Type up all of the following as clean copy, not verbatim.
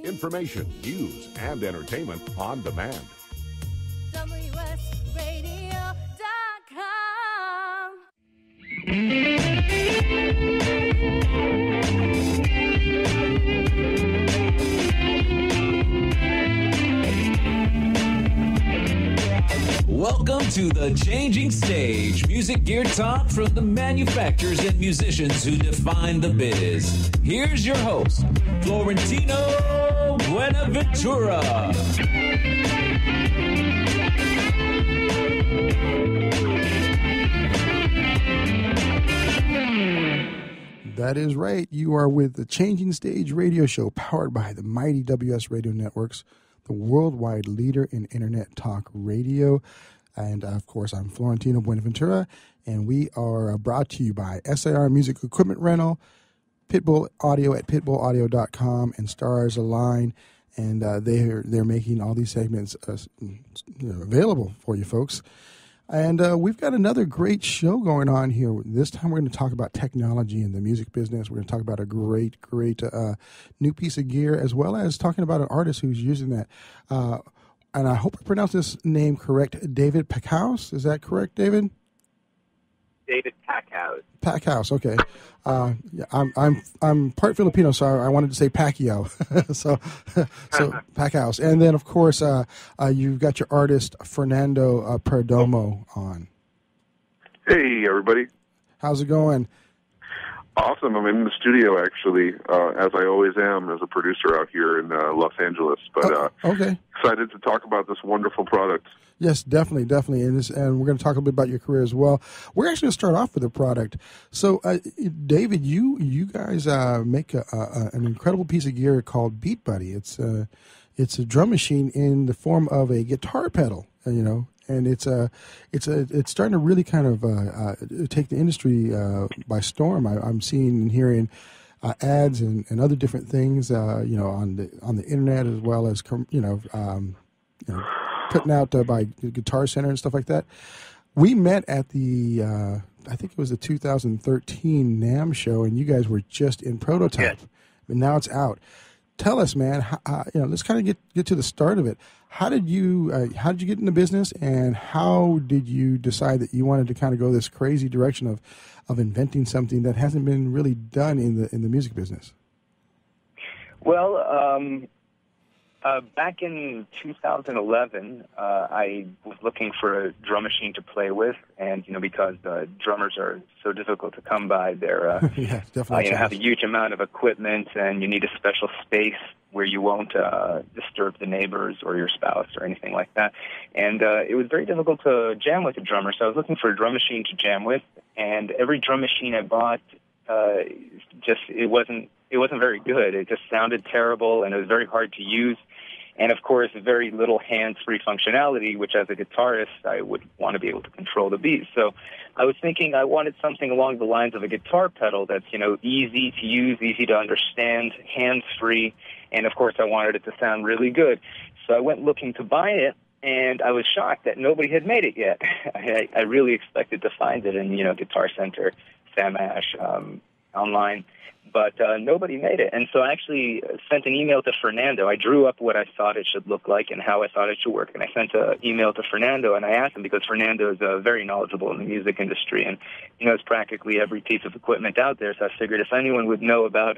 Information, news, and entertainment on demand. Welcome to The Changing Stage, music gear talk from the manufacturers and musicians who define the biz. Here's your host, Florentino Buenaventura. That is right. You are with The Changing Stage radio show powered by the mighty WS Radio Networks, the worldwide leader in internet talk radio. And, of course, I'm Florentino Buenaventura, and we are brought to you by SAR Music Equipment Rental, Pitbull Audio at pitbullaudio.com, and Stars Align. And they're making all these segments available for you folks. And we've got another great show going on here. This time we're going to talk about technology in the music business. We're going to talk about a great new piece of gear, as well as talking about an artist who's using that. And I hope I pronounced this name correct. David Packhouse. Is that correct, David? David Packhouse. Packhouse. Okay. I'm part Filipino, so I wanted to say Pacquiao. so Packhouse. And then, of course, you've got your artist Fernando Perdomo on. Hey, everybody. How's it going? Awesome. I'm in the studio, actually, as I always am as a producer out here in Los Angeles. But okay. Excited to talk about this wonderful product. Yes, definitely. And we're going to talk a bit about your career as well. We're actually going to start off with a product. So, David, you guys make an incredible piece of gear called Beat Buddy. It's a drum machine in the form of a guitar pedal, and it's starting to really kind of take the industry by storm. I'm seeing and hearing ads and other different things, on the internet, as well as putting out by Guitar Center and stuff like that. We met at the I think it was the 2013 NAMM show, and you guys were just in prototype, but now it's out. Tell us, man. Let's kind of get to the start of it. How did you get in the business, and how did you decide that you wanted to kind of go this crazy direction of inventing something that hasn't been really done in the music business? Well, back in 2011, I was looking for a drum machine to play with, and because drummers are so difficult to come by, they're definitely have a huge amount of equipment, and you need a special space where you won't disturb the neighbors or your spouse or anything like that. And it was very difficult to jam with a drummer, so I was looking for a drum machine to jam with, and every drum machine I bought, it wasn't very good. It just sounded terrible, and it was very hard to use. And, of course, very little hands-free functionality, which as a guitarist, I would want to be able to control the beat. So I was thinking I wanted something along the lines of a guitar pedal that's, easy to use, easy to understand, hands-free, and, of course, I wanted it to sound really good. So I went looking to buy it, and I was shocked that nobody had made it yet. I really expected to find it in, Guitar Center, Sam Ash, online. But nobody made it. And so I actually sent an email to Fernando. I drew up what I thought it should look like and how I thought it should work. And I sent an email to Fernando, and I asked him, because Fernando is very knowledgeable in the music industry, and he knows practically every piece of equipment out there. So I figured if anyone would know about,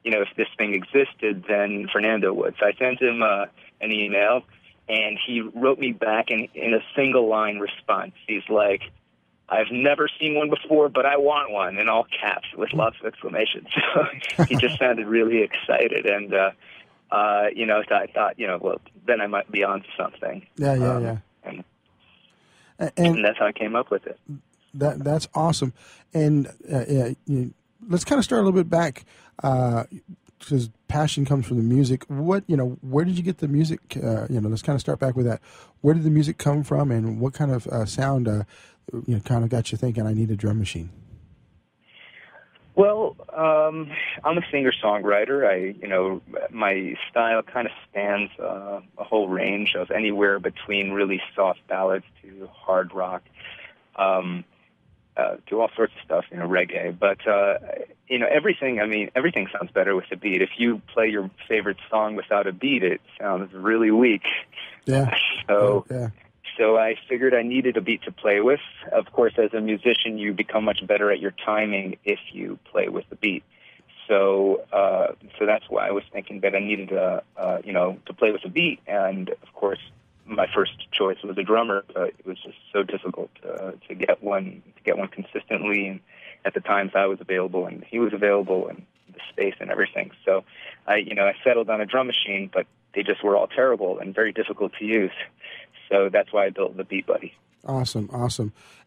if this thing existed, then Fernando would. So I sent him an email, and he wrote me back in a single-line response. He's like, "I've never seen one before, but I want one," in all caps with lots of exclamations. So he just sounded really excited, and so I thought, well, then I might be onto something. Yeah. And that's how I came up with it. That's awesome. And let's kind of start a little bit back, because passion comes from the music. Where did you get the music? Let's kind of start back with that. Where did the music come from, and what kind of sound kind of got you thinking, I need a drum machine? Well, I'm a singer-songwriter. My style kind of spans a whole range of anywhere between really soft ballads to hard rock. do all sorts of stuff, reggae. But, everything sounds better with a beat. If you play your favorite song without a beat, it sounds really weak. Yeah. So I figured I needed a beat to play with. Of course, as a musician, you become much better at your timing if you play with the beat. So that's why I was thinking that I needed to play with a beat. And of course, my first choice was a drummer, but it was just so difficult to get one consistently. And at the times I was available and he was available, and the space and everything. So I settled on a drum machine, but they just were all terrible and very difficult to use. So that's why I built the Beat Buddy. Awesome.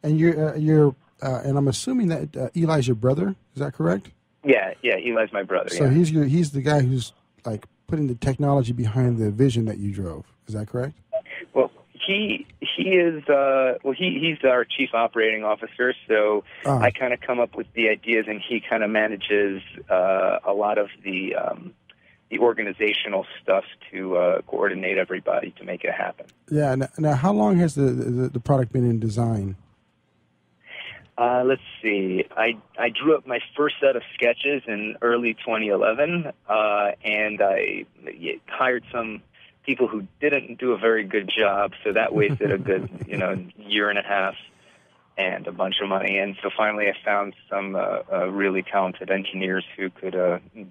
And you're and I'm assuming that Eli's your brother. Is that correct? Yeah. Eli's my brother. So he's the guy who's like putting the technology behind the vision that you drove. Is that correct? Well, he is he's our chief operating officer. So I kind of come up with the ideas, and he kind of manages a lot of the organizational stuff to coordinate everybody to make it happen. Yeah. Now, how long has the product been in design? Let's see. I drew up my first set of sketches in early 2011, and I hired some people who didn't do a very good job, so that wasted a good year and a half and a bunch of money. And so finally I found some really talented engineers who could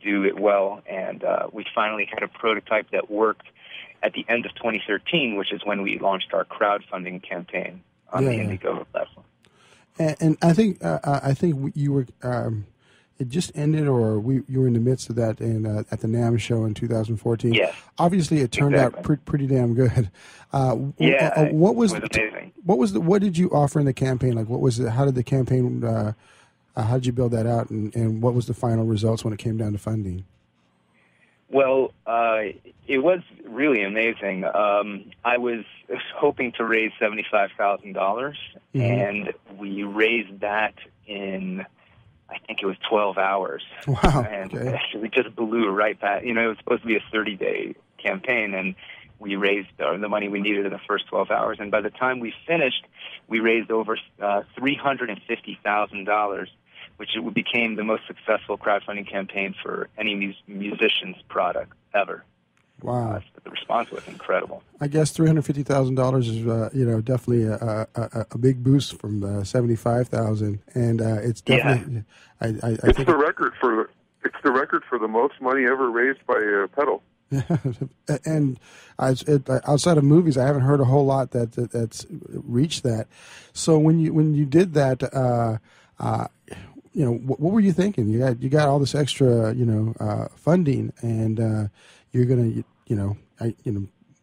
do it well, and we finally had a prototype that worked at the end of 2013, which is when we launched our crowdfunding campaign on the Indiegogo platform. And I think you were it just ended, or you were in the midst of that at the NAMM show in 2014. Yes. Obviously, it turned out pretty damn good. What did you offer in the campaign? Like, what was it? How did the campaign? How did you build that out? And what was the final results when it came down to funding? Well, it was really amazing. I was hoping to raise $75,000, and we raised that in, I think it was 12 hours. Wow. And we just blew right past. It was supposed to be a 30-day campaign, and we raised the money we needed in the first 12 hours. And by the time we finished, we raised over $350,000, which became the most successful crowdfunding campaign for any musician's product ever. Wow. The response was incredible. I guess $350,000 is definitely a big boost from $75,000, and it's definitely. I it's think the record for the most money ever raised by a pedal. And outside of movies, I haven't heard a whole lot that's reached that. So when you did that, what were you thinking? You got all this extra funding, and you're gonna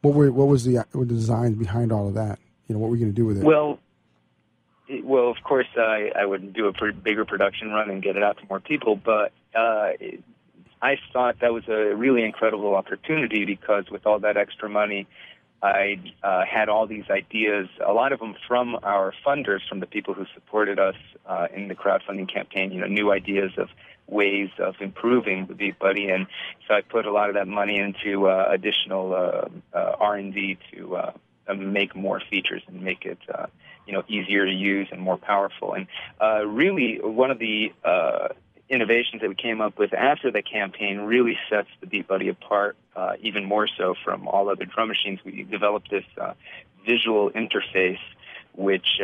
what was the design behind all of that? What were you gonna do with it? Well, of course, I would do a bigger production run and get it out to more people, but I thought that was a really incredible opportunity because with all that extra money, I had all these ideas, a lot of them from our funders, from the people who supported us in the crowdfunding campaign, new ideas of ways of improving the Beat Buddy. And so I put a lot of that money into additional R&D to make more features and make it easier to use and more powerful. And really one of the innovations that we came up with after the campaign really sets the Beat Buddy apart even more so from all other drum machines. We developed this visual interface which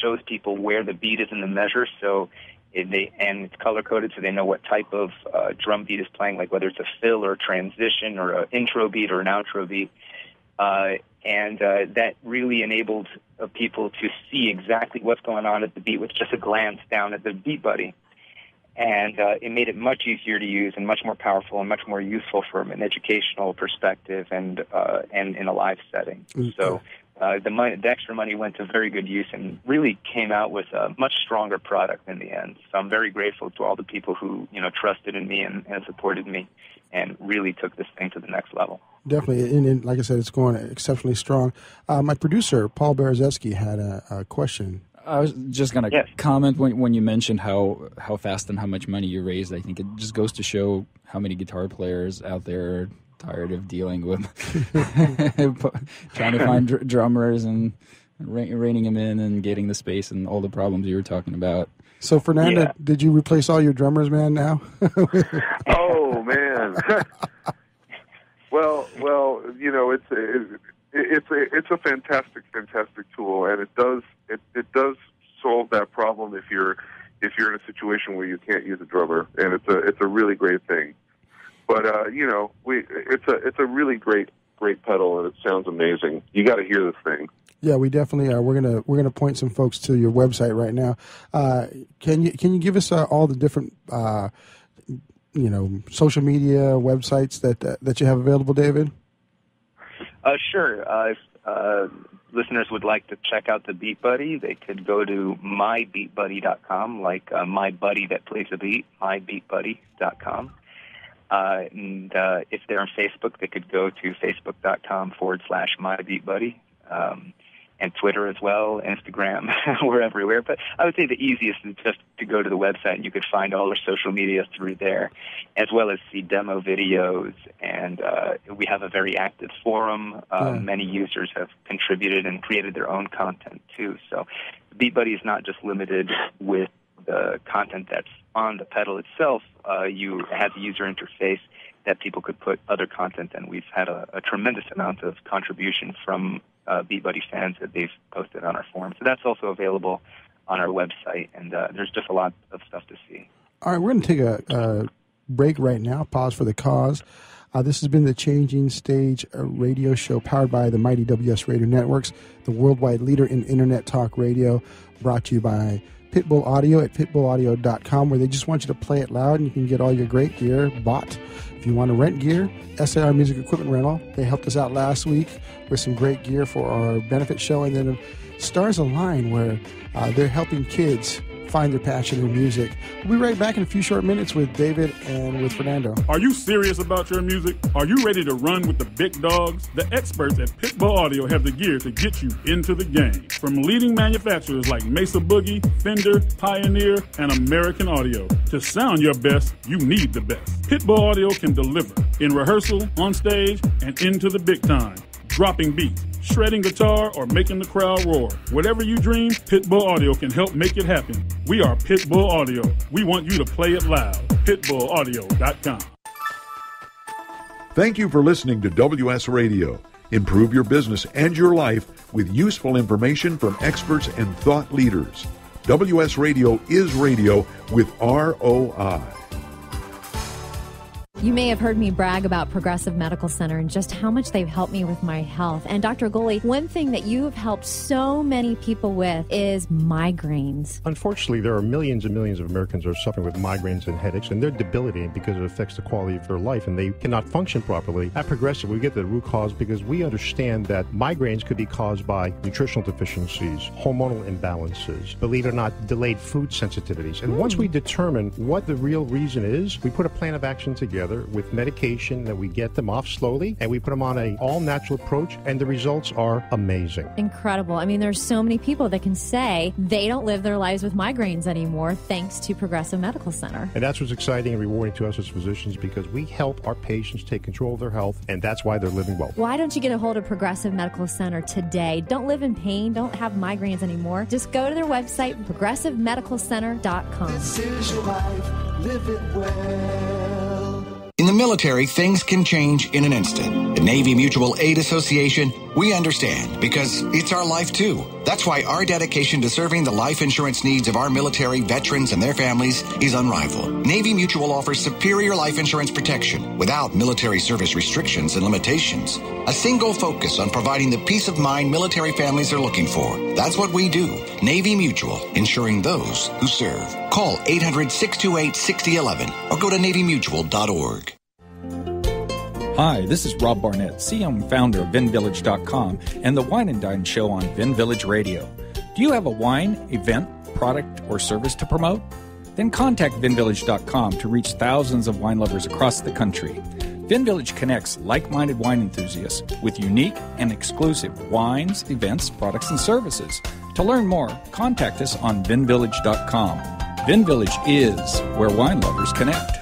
shows people where the beat is in the measure, so and it's color-coded so they know what type of drum beat is playing, like whether it's a fill or a transition or an intro beat or an outro beat. And that really enabled people to see exactly what's going on at the beat with just a glance down at the Beat Buddy. And it made it much easier to use and much more powerful and much more useful from an educational perspective and in a live setting. Mm-hmm. So the extra money went to very good use and really came out with a much stronger product in the end. So I'm very grateful to all the people who trusted in me and supported me and really took this thing to the next level. Definitely, and like I said, it's going exceptionally strong. My producer, Paul Berezewski, had a question. I was just going to comment when you mentioned how fast and how much money you raised. I think it just goes to show how many guitar players out there are tired of dealing with trying to find drummers and reining them in and getting the space and all the problems you were talking about. So, Fernando, did you replace all your drummers, man, now? Oh, man. Well, you know, it's a fantastic tool, and it does solve that problem if you're in a situation where you can't use a drummer, and it's a really great thing. But you know, it's a really great pedal, and it sounds amazing. You got to hear this thing. Yeah, we definitely are. We're gonna point some folks to your website right now. Can you give us all the different social media websites that you have available, David? Sure. If listeners would like to check out the Beat Buddy, they could go to mybeatbuddy.com, like my buddy that plays a beat, mybeatbuddy.com. And if they're on Facebook, they could go to facebook.com/mybeatbuddy. And Twitter as well, Instagram, we're everywhere. But I would say the easiest is just to go to the website, and you could find all our social media through there, as well as see demo videos. And we have a very active forum. Many users have contributed and created their own content, too. So Beat Buddy is not just limited with the content that's on the pedal itself. You have a user interface that people could put other content, and we've had a tremendous amount of contribution from Beat Buddy fans that they've posted on our forum. So that's also available on our website, and there's just a lot of stuff to see. All right, we're going to take a break right now, pause for the cause. This has been the Changing Stage radio show powered by the Mighty WS Radio Networks, the worldwide leader in Internet Talk Radio, brought to you by Pitbull Audio at pitbullaudio.com, where they just want you to play it loud, and you can get all your great gear bought. If you want to rent gear, SAR Music Equipment Rental, they helped us out last week with some great gear for our benefit show. And then Stars Align, where they're helping kids find their passion in music. We'll be right back in a few short minutes with David and with Fernando. Are you serious about your music? Are you ready to run with the big dogs? The experts at Pitbull Audio have the gear to get you into the game. From leading manufacturers like Mesa Boogie, Fender, Pioneer, and American Audio. To sound your best, you need the best. Pitbull Audio can deliver in rehearsal, on stage, and into the big time. Dropping beats, shredding guitar, or making the crowd roar. Whatever you dream, Pitbull Audio can help make it happen. We are Pitbull Audio. We want you to play it loud. PitbullAudio.com. Thank you for listening to WS Radio. Improve your business and your life with useful information from experts and thought leaders. WS Radio is radio with ROI. You may have heard me brag about Progressive Medical Center and just how much they've helped me with my health. And Dr. Goley, one thing that you have helped so many people with is migraines. Unfortunately, there are millions and millions of Americans who are suffering with migraines and headaches, and they're debilitating because it affects the quality of their life, and they cannot function properly. At Progressive, we get the root cause because we understand that migraines could be caused by nutritional deficiencies, hormonal imbalances, believe it or not, delayed food sensitivities. And once we determine what the real reason is, we put a plan of action together with medication that we get them off slowly, and we put them on an all-natural approach, and the results are amazing. Incredible. I mean, there's so many people that can say they don't live their lives with migraines anymore thanks to Progressive Medical Center. And that's what's exciting and rewarding to us as physicians, because we help our patients take control of their health, and that's why they're living well. Why don't you get a hold of Progressive Medical Center today? Don't live in pain. Don't have migraines anymore. Just go to their website, progressivemedicalcenter.com. This is your life. Live it well. In the military, things can change in an instant. At Navy Mutual Aid Association, we understand because it's our life too. That's why our dedication to serving the life insurance needs of our military veterans and their families is unrivaled. Navy Mutual offers superior life insurance protection without military service restrictions and limitations. A single focus on providing the peace of mind military families are looking for. That's what we do. Navy Mutual, insuring those who serve. Call 800-628-6011 or go to NavyMutual.org. Hi, this is Rob Barnett, CEO and founder of VinVillage.com and the Wine and Dine Show on Vin Village Radio. Do you have a wine, event, product, or service to promote? Then contact VinVillage.com to reach thousands of wine lovers across the country. VinVillage connects like-minded wine enthusiasts with unique and exclusive wines, events, products, and services. To learn more, contact us on VinVillage.com. VinVillage is where wine lovers connect.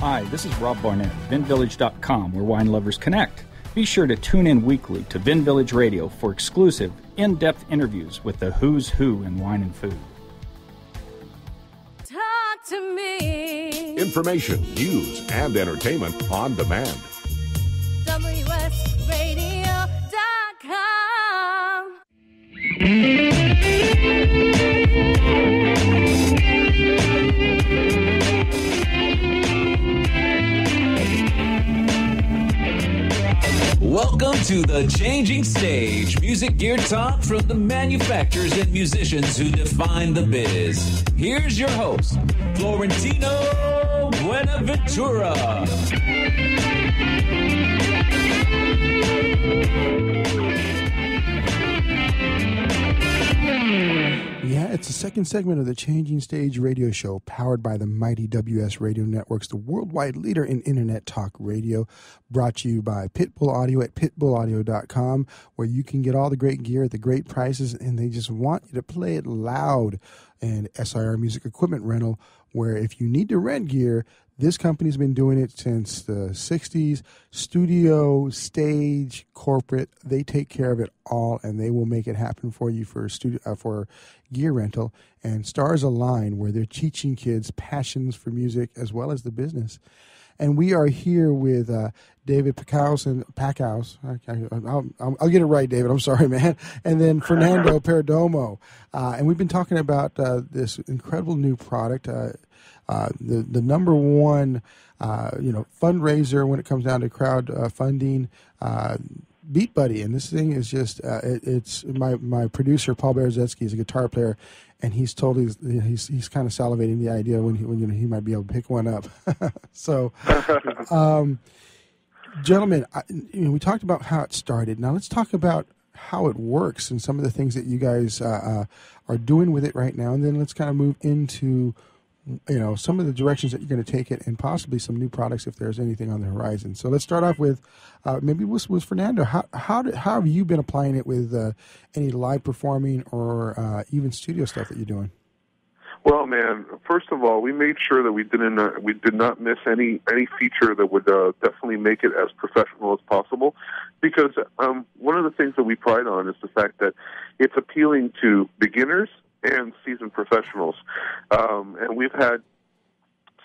Hi, this is Rob Barnett, VinVillage.com, where wine lovers connect. Be sure to tune in weekly to Vin Village Radio for exclusive, in-depth interviews with the who's who in wine and food. Talk to me. Information, news, and entertainment on demand. Welcome to The Changing Stage, music gear talk from the manufacturers and musicians who define the biz. Here's your host, Florentino Buenaventura. Yeah, it's the second segment of the Changing Stage radio show, powered by the mighty WS Radio Networks, the worldwide leader in internet talk radio, brought to you by Pitbull Audio at pitbullaudio.com, where you can get all the great gear at the great prices, and they just want you to play it loud. And SIR Music Equipment Rental, where if you need to rent gear, this company's been doing it since the 60s. Studio, stage, corporate, they take care of it all, and they will make it happen for you for gear rental. And Stars Align, where they're teaching kids passions for music as well as the business. And we are here with David Packhouse. I'll get it right, David. I'm sorry, man. And then Fernando Perdomo. And we've been talking about this incredible new product, the number one, fundraiser when it comes down to crowd funding, Beat Buddy. And this thing is just, it's my producer, Paul Berezetsky, is a guitar player, and he's kind of salivating the idea when he might be able to pick one up. So, gentlemen, we talked about how it started. Now let's talk about how it works and some of the things that you guys are doing with it right now, and then let's kind of move into some of the directions that you're going to take it, and possibly some new products if there's anything on the horizon. So let's start off with maybe with Fernando. How have you been applying it with any live performing or even studio stuff that you're doing? Well, man, first of all, we made sure that we did not miss any feature that would definitely make it as professional as possible, because one of the things that we pride on is the fact that it's appealing to beginners and seasoned professionals. And we've had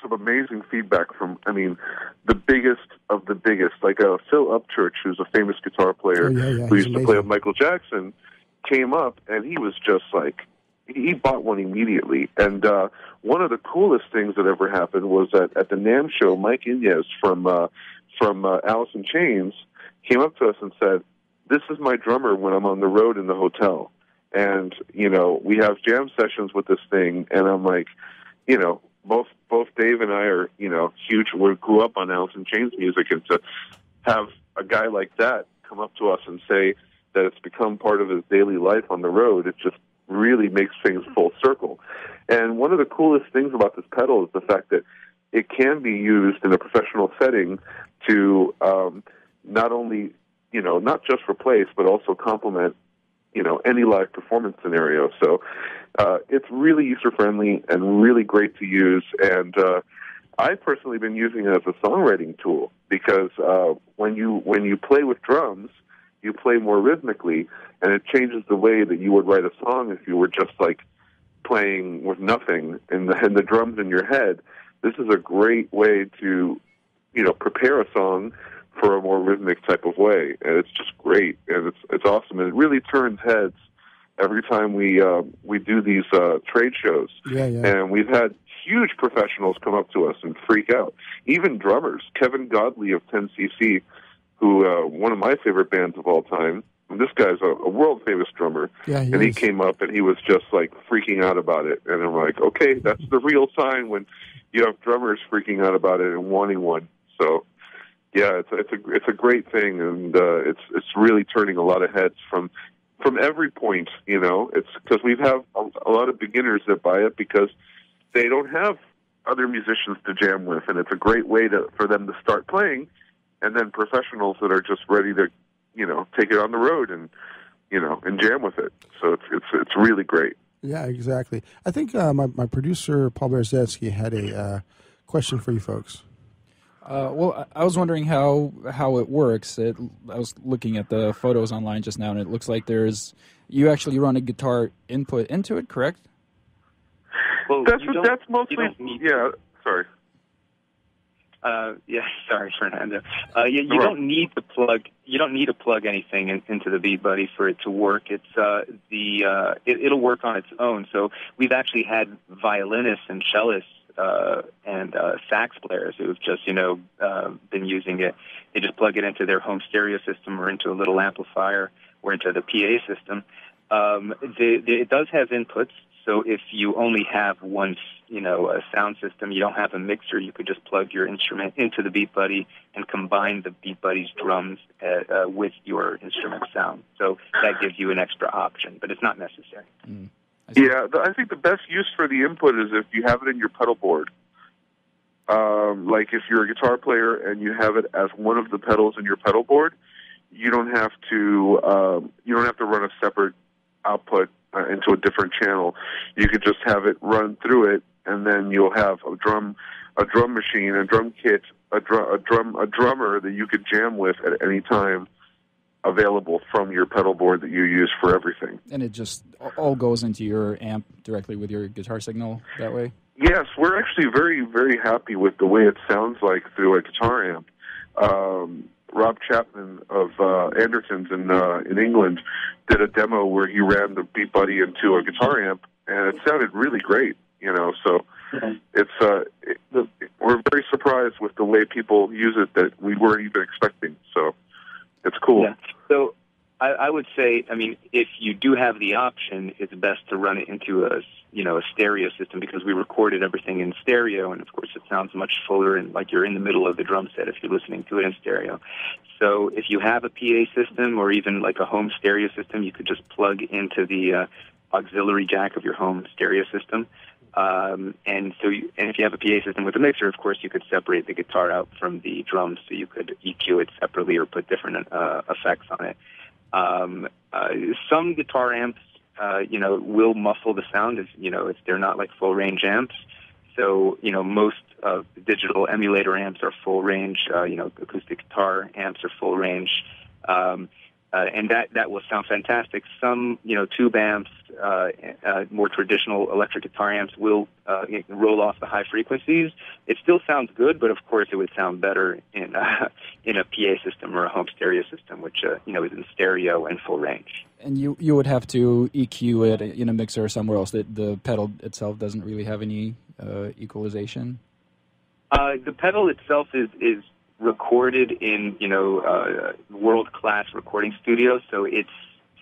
some amazing feedback from, the biggest of the biggest, like Phil Upchurch, who's a famous guitar player who used to play with Michael Jackson, came up, and he was just like, he bought one immediately. And one of the coolest things that ever happened was that at the NAMM show, Mike Inez from Alice in Chains came up to us and said, "This is my drummer when I'm on the road in the hotel. And, we have jam sessions with this thing." And I'm like, both Dave and I are, huge. We grew up on Alice in Chains music, and to have a guy like that come up to us and say that it's become part of his daily life on the road, it just really makes things full circle. And one of the coolest things about this pedal is the fact that it can be used in a professional setting to not only, not just replace, but also complement any live performance scenario. So it's really user-friendly and really great to use. And I've personally been using it as a songwriting tool, because when you play with drums, you play more rhythmically, and it changes the way that you would write a song if you were just like playing with nothing and the drums in your head. This is a great way to, prepare a song for a more rhythmic type of way, and it's just great, and it's awesome, and it really turns heads every time we do these trade shows. And we've had huge professionals come up to us and freak out, even drummers. Kevin Godley of 10cc, who one of my favorite bands of all time. This guy's a world famous drummer, and he came up and he was just like freaking out about it, and I'm like, okay, that's the real sign when you have drummers freaking out about it and wanting one. So. Yeah, it's a great thing, and it's really turning a lot of heads from every point. It's because we have a lot of beginners that buy it because they don't have other musicians to jam with, and it's a great way for them to start playing, and then professionals that are just ready to take it on the road and and jam with it. So it's really great. Yeah, exactly. I think my producer Paul Berezetsky had a question for you folks. Well, I was wondering how it works. I was looking at the photos online just now, and it looks like you actually run a guitar input into it, correct? Well, that's mostly sorry. Sorry, Fernando. You don't need to plug. You don't need to plug anything into the Beat Buddy for it to work. It's it'll work on its own. So we've actually had violinists and cellists and sax players who've just been using it. They just plug it into their home stereo system or into a little amplifier or into the PA system. It does have inputs. So if you only have one, a sound system, you don't have a mixer, you could just plug your instrument into the Beat Buddy and combine the Beat Buddy's drums with your instrument sound. So that gives you an extra option, but it's not necessary. I think the best use for the input is if you have it in your pedal board. Like if you're a guitar player and you have it as one of the pedals in your pedal board, you don't have to run a separate output into a different channel. You could just have it run through it, and then you'll have a drum machine, a drum kit, a drummer that you could jam with at any time, available from your pedal board that you use for everything. And it just all goes into your amp directly with your guitar signal that way? Yes, we're actually very, very happy with the way it sounds like through a guitar amp. Rob Chapman of Andertons in England did a demo where he ran the Beat Buddy into a guitar amp, and it sounded really great. So it's we're very surprised with the way people use it that we weren't even expecting. So it's cool. Yeah. So I would say, if you do have the option, it's best to run it into a stereo system, because we recorded everything in stereo, and of course it sounds much fuller and like you're in the middle of the drum set if you're listening to it in stereo. So if you have a PA system or even like a home stereo system, you could just plug into the auxiliary jack of your home stereo system. And if you have a PA system with a mixer, of course, you could separate the guitar out from the drums, so you could EQ it separately or put different effects on it. Some guitar amps, will muffle the sound. If they're not like full range amps. So, most digital emulator amps are full range. Acoustic guitar amps are full range. And that will sound fantastic. Some, tube amps, more traditional electric guitar amps will roll off the high frequencies. It still sounds good, but of course it would sound better in a PA system or a home stereo system, which is in stereo and full range. And you would have to EQ it in a mixer or somewhere else. That the pedal itself doesn't really have any equalization. The pedal itself is recorded in world-class recording studios, so it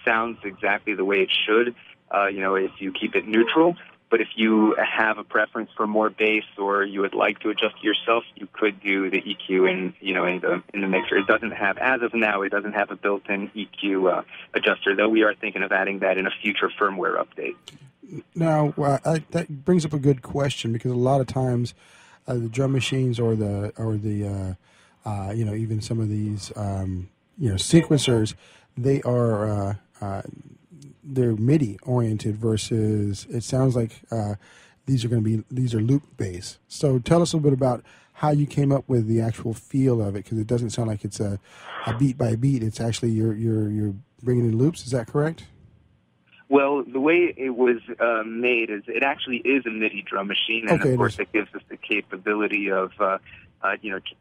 sounds exactly the way it should. If you keep it neutral. But if you have a preference for more bass, or you would like to adjust yourself, you could do the EQ in the mixer. It doesn't have, as of now, it doesn't have a built-in EQ adjuster, though we are thinking of adding that in a future firmware update. Now, that brings up a good question, because a lot of times the drum machines or even some of these sequencers, they are they're MIDI oriented versus it sounds like these are loop bass. So tell us a little bit about how you came up with the actual feel of it, because it doesn't sound like it's a beat by beat. It's actually you're bringing in loops. Is that correct? Well, the way it was made is it actually is a MIDI drum machine, and of course it gives us the capability of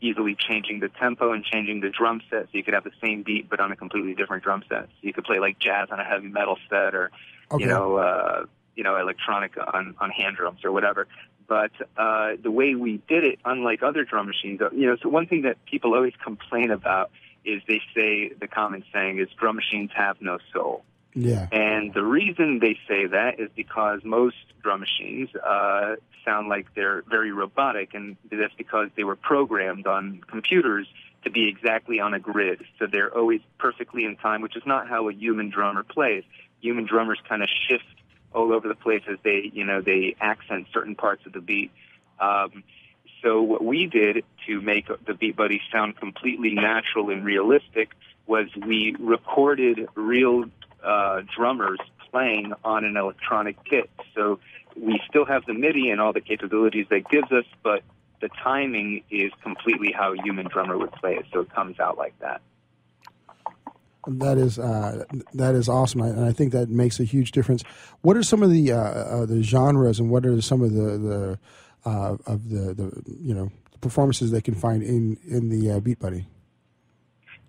easily changing the tempo and changing the drum set, so you could have the same beat but on a completely different drum set. So you could play like jazz on a heavy metal set, or electronic on hand drums or whatever. But the way we did it, unlike other drum machines, so one thing that people always complain about is they say, the common saying is, drum machines have no soul. Yeah. And the reason they say that is because most drum machines sound like they're very robotic, and that's because they were programmed on computers to be exactly on a grid. So they're always perfectly in time, which is not how a human drummer plays. Human drummers kind of shift all over the place as they accent certain parts of the beat. So what we did to make the Beat Buddy sound completely natural and realistic was we recorded real drummers playing on an electronic kit. So we still have the MIDI and all the capabilities that gives us, but the timing is completely how a human drummer would play it, so it comes out like that. That is awesome, and I think that makes a huge difference. What are some of the genres, and what are some of the performances they can find in the Beat Buddy?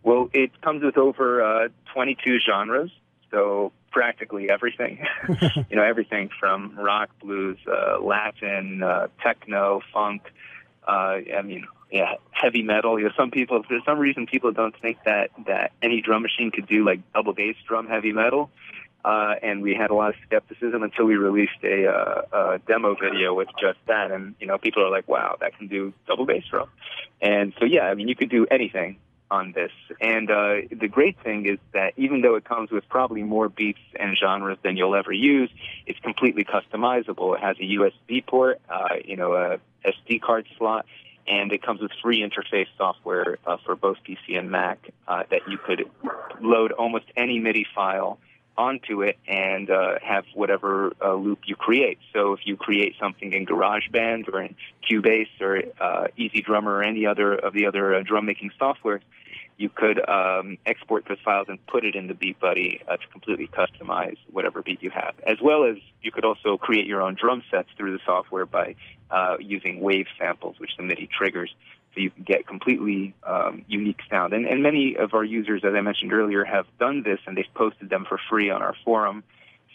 Well, it comes with over 22 genres, so practically everything. Everything from rock, blues, Latin, techno, funk. Heavy metal. Some people, for some reason, people don't think that any drum machine could do like double bass drum heavy metal. And we had a lot of skepticism until we released a demo video with just that. And, people are like, wow, that can do double bass drum. And so, you could do anything on this. And the great thing is that even though it comes with probably more beats and genres than you'll ever use, it's completely customizable. It has a USB port, a SD card slot, and it comes with free interface software for both PC and Mac that you could load almost any MIDI file onto it and have whatever loop you create. So if you create something in GarageBand or in Cubase or EasyDrummer or any other of the other drum-making software, you could export those files and put it in the Beat Buddy to completely customize whatever beat you have. As well as you could also create your own drum sets through the software by using wave samples, which the MIDI triggers, so you can get completely unique sound. And many of our users, as I mentioned earlier, have done this, and they've posted them for free on our forum.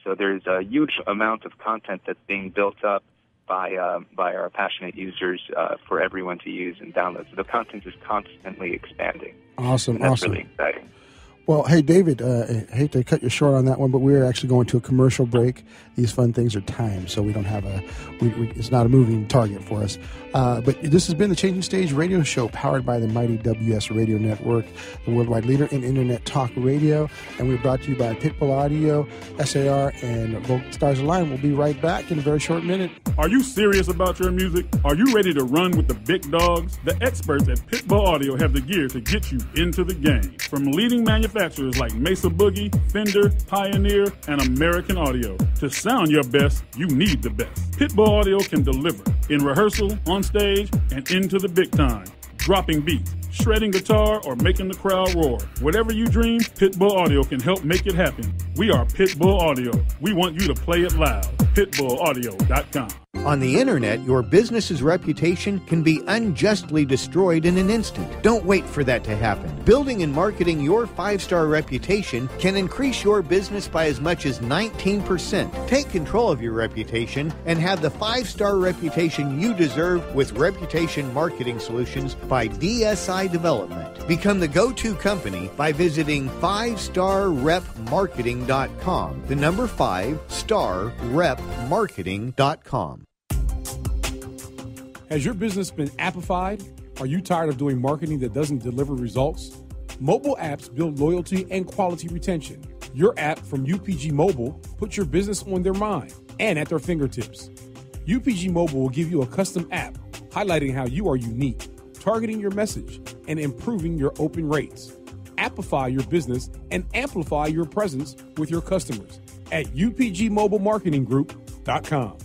So there's a huge amount of content that's being built up by our passionate users for everyone to use and download. So the content is constantly expanding. Awesome, and that's awesome. really exciting. Well, hey, David, I hate to cut you short on that one, but we're actually going to a commercial break. These fun things are timed, so we don't have it's not a moving target for us. But this has been the Changing Stage radio show powered by the mighty WS Radio Network, the worldwide leader in Internet talk radio. And we're brought to you by Pitbull Audio, SAR, and Vocal Stars Align. We'll be right back in a very short minute. Are you serious about your music? Are you ready to run with the big dogs? The experts at Pitbull Audio have the gear to get you into the game. From leading manufacturers like Mesa Boogie, Fender, Pioneer, and American Audio. To sound your best, you need the best. Pitbull Audio can deliver in rehearsal, on stage, and into the big time. Dropping beats, shredding guitar, or making the crowd roar. Whatever you dream, Pitbull Audio can help make it happen. We are Pitbull Audio. We want you to play it loud. PitbullAudio.com. On the internet, your business's reputation can be unjustly destroyed in an instant. Don't wait for that to happen. Building and marketing your 5-star reputation can increase your business by as much as 19%. Take control of your reputation and have the 5-star reputation you deserve with Reputation Marketing Solutions by DSI Development. Become the go-to company by visiting 5starrepmarketing.com. The number 5starrepmarketing.com. Has your business been appified? Are you tired of doing marketing that doesn't deliver results? Mobile apps build loyalty and quality retention. Your app from UPG Mobile puts your business on their mind and at their fingertips. UPG Mobile will give you a custom app highlighting how you are unique, targeting your message, and improving your open rates. Appify your business and amplify your presence with your customers at upgmobilemarketinggroup.com.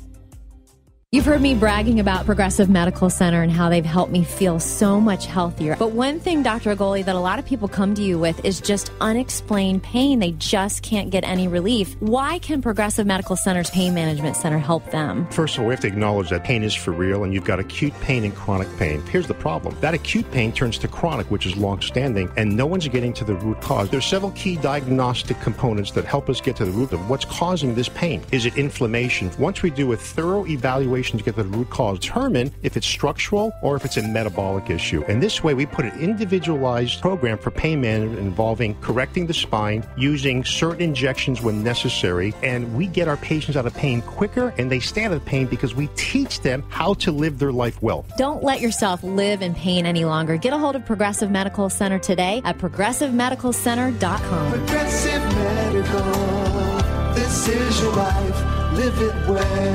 You've heard me bragging about Progressive Medical Center and how they've helped me feel so much healthier. But one thing, Dr. Agoli, that a lot of people come to you with is just unexplained pain. They just can't get any relief. Why can Progressive Medical Center's Pain Management Center help them? First of all, we have to acknowledge that pain is for real, and you've got acute pain and chronic pain. Here's the problem. That acute pain turns to chronic, which is long-standing, and no one's getting to the root cause. There's several key diagnostic components that help us get to the root of what's causing this pain. Is it inflammation? Once we do a thorough evaluation to get to the root cause, determine if it's structural or if it's a metabolic issue. And this way, we put an individualized program for pain management involving correcting the spine, using certain injections when necessary, and we get our patients out of pain quicker, and they stay out of pain because we teach them how to live their life well. Don't let yourself live in pain any longer. Get a hold of Progressive Medical Center today at progressivemedicalcenter.com. Progressive Medical, this is your life, live it well.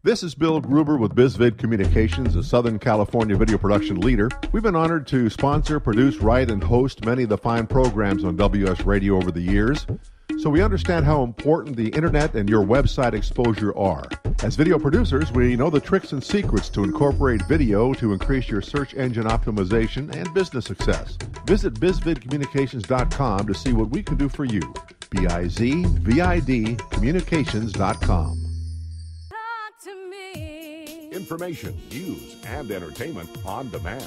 This is Bill Gruber with BizVid Communications, a Southern California video production leader. We've been honored to sponsor, produce, write, and host many of the fine programs on WS Radio over the years. So we understand how important the internet and your website exposure are. As video producers, we know the tricks and secrets to incorporate video to increase your search engine optimization and business success. Visit bizvidcommunications.com to see what we can do for you. BIZVID communications.com. Information, news, and entertainment on demand.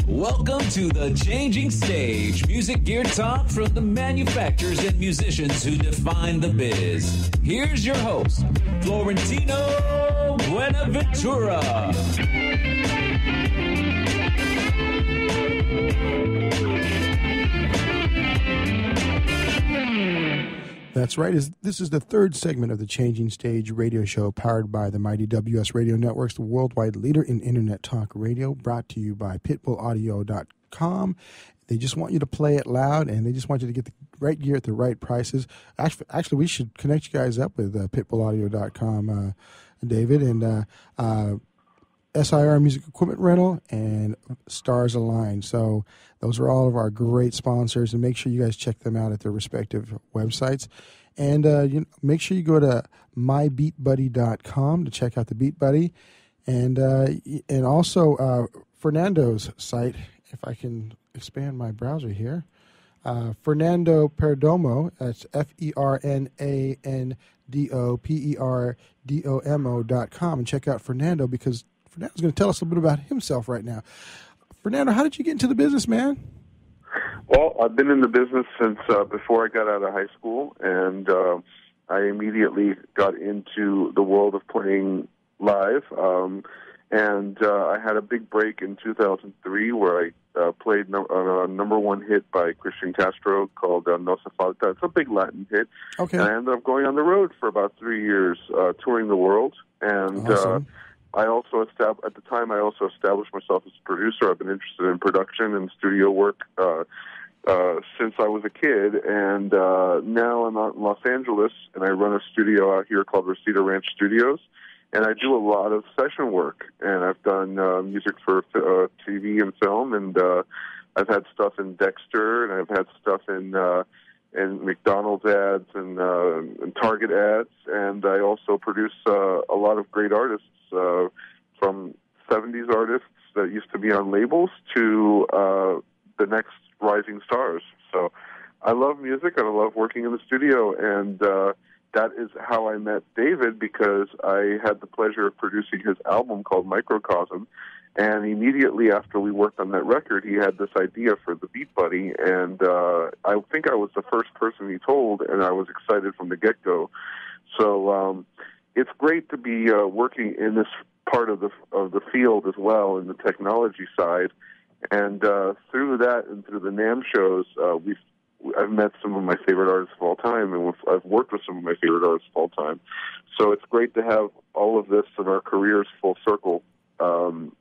Welcome to The Changing Stage, music gear talk from the manufacturers and musicians who define the biz. Here's your host, Florentino Buenaventura. That's right. This is the third segment of the Changing Stage radio show powered by the mighty WS Radio Networks, the worldwide leader in Internet talk radio, brought to you by pitbullaudio.com. They just want you to play it loud, and they just want you to get the right gear at the right prices. Actually, we should connect you guys up with pitbullaudio.com, David, and SIR Music Equipment Rental and Stars Align. So those are all of our great sponsors, and make sure you guys check them out at their respective websites. And make sure you go to mybeatbuddy.com to check out the Beat Buddy, and also Fernando's site. If I can expand my browser here, Fernando Perdomo. That's FERNANDOPERDOMO.com, and check out Fernando, because Fernando's going to tell us a little bit about himself right now. Fernando, how did you get into the business, man? Well, I've been in the business since before I got out of high school, and I immediately got into the world of playing live. And I had a big break in 2003 where I played a number one hit by Christian Castro called No Se Falta. It's a big Latin hit. Okay. And I ended up going on the road for about 3 years, touring the world. And awesome. I also at the time I also established myself as a producer. I've been interested in production and studio work since I was a kid, and now I'm out in Los Angeles, and I run a studio out here called Reseda Ranch Studios, and I do a lot of session work, and I've done music for TV and film, and I've had stuff in Dexter, and I've had stuff in McDonald's ads and Target ads, and I also produce a lot of great artists, from 70s artists that used to be on labels to the next rising stars. So I love music and I love working in the studio, and that is how I met David, because I had the pleasure of producing his album called Microcosm, and immediately after we worked on that record, he had this idea for the Beat Buddy, and I think I was the first person he told, and I was excited from the get-go. So it's great to be working in this part of the field as well, in the technology side, and through that and through the NAMM shows, I've met some of my favorite artists of all time, and I've worked with some of my favorite artists of all time. So it's great to have all of this in our careers full circle, from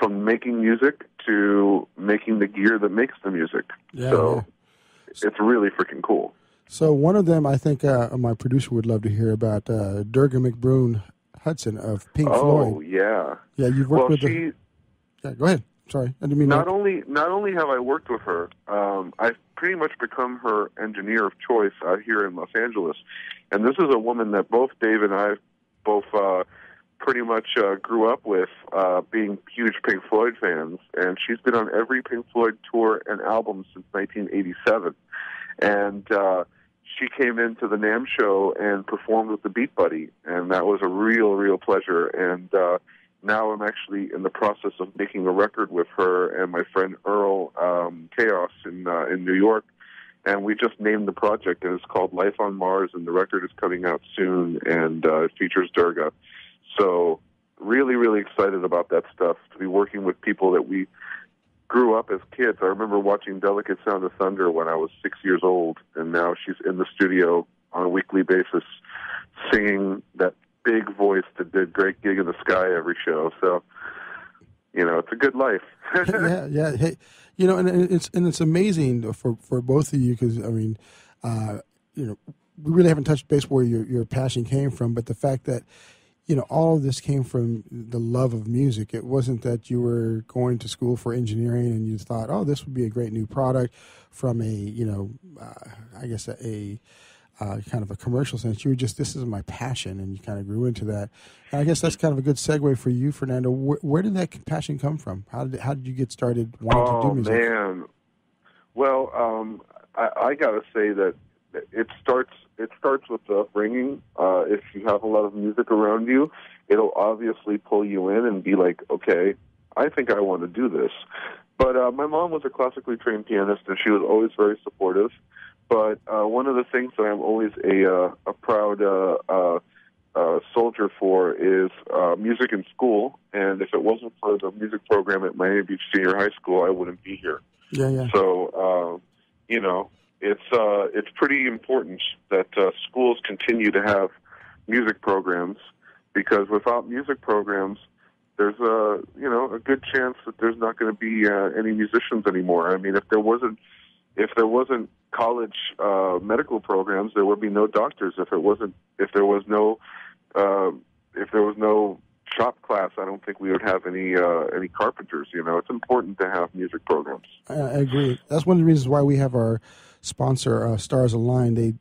making music to making the gear that makes the music. Yeah, so it's really freaking cool. So one of them, I think my producer would love to hear about, Durga McBroom Hudson of Pink Floyd. Oh, yeah. Yeah, you've worked with her. Yeah, go ahead. Sorry, I didn't mean not only have I worked with her, I've pretty much become her engineer of choice out here in Los Angeles. And this is a woman that both Dave and I both pretty much grew up with, being huge Pink Floyd fans. And she's been on every Pink Floyd tour and album since 1987. And she came into the NAMM show and performed with the Beat Buddy, and that was a real pleasure. And now I'm actually in the process of making a record with her and my friend Earl Chaos in New York, and we just named the project, and it's called Life on Mars, and the record is coming out soon, and it features Durga. So really excited about that stuff, to be working with people that we grew up as kids. I remember watching Delicate Sound of Thunder when I was 6 years old, and now she's in the studio on a weekly basis singing that big voice that did Great Gig in the Sky every show. So it's a good life. Yeah. Hey, and it's amazing for both of you because we really haven't touched base where your passion came from, but the fact that all of this came from the love of music. It wasn't that you were going to school for engineering and you thought, oh, this would be a great new product from a kind of a commercial sense. You were just, this is my passion, and you kind of grew into that. And I guess that's kind of a good segue for you, Fernando. Where did that passion come from? How did you get started wanting to do music? Oh, man. Well, I got to say that it starts with the upbringing. If you have a lot of music around you, it'll obviously pull you in and be like, okay, I think I want to do this. But my mom was a classically trained pianist, and she was always very supportive. But one of the things that I'm always a proud soldier for is music in school. And if it wasn't for the music program at Miami Beach Senior High School, I wouldn't be here. Yeah. So, it's pretty important that schools continue to have music programs, because without music programs, there's a good chance that there's not going to be any musicians anymore. I mean, if there wasn't college medical programs, there would be no doctors. If there was no shop class, I don't think we would have any carpenters. It's important to have music programs. I agree. That's one of the reasons why we have our sponsor, Stars Align. They